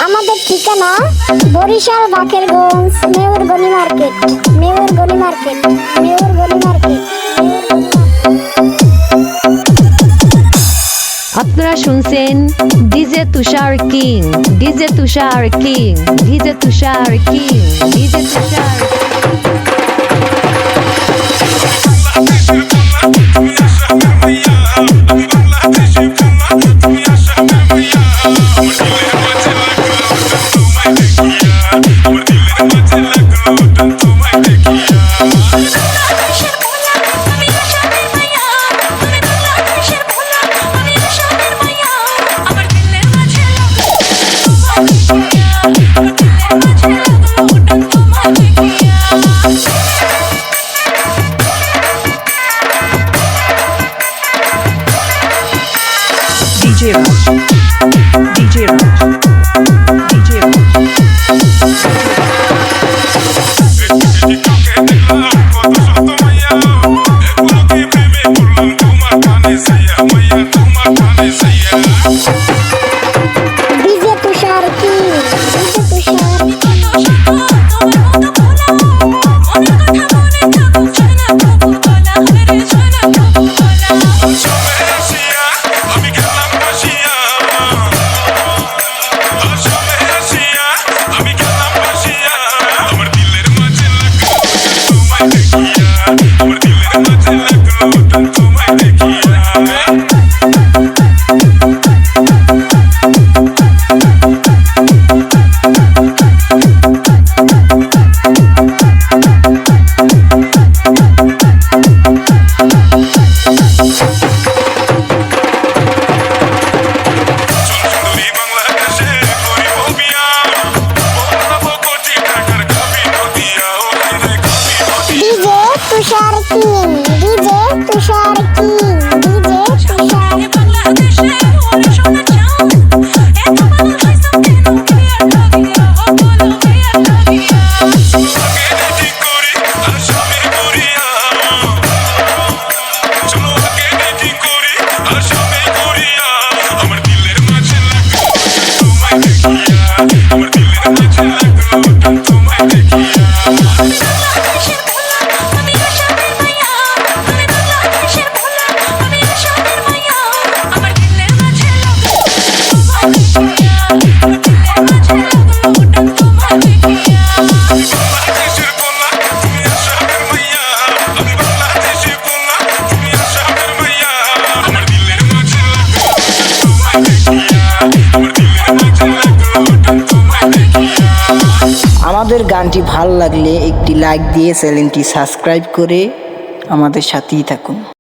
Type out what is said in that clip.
আমাদের ঠিকানা Barishal Bakerganj Meyorgoli market, Meyorgoli market, Meyorgoli market. আপনারা শুনছেন DJ Tushar king, DJ Tushar king, DJ Tushar king, DJ Tushar. DJ Raj, DJ Raj, DJ DJ Tushar কি, DJ Tushar. Tushar king, DJ Tushar king, DJ Tushar. আমাদের গানটি ভালো লাগলে একটি লাইক দিয়ে চ্যানেলটি সাবস্ক্রাইব করে আমাদের সাথেই থাকুন।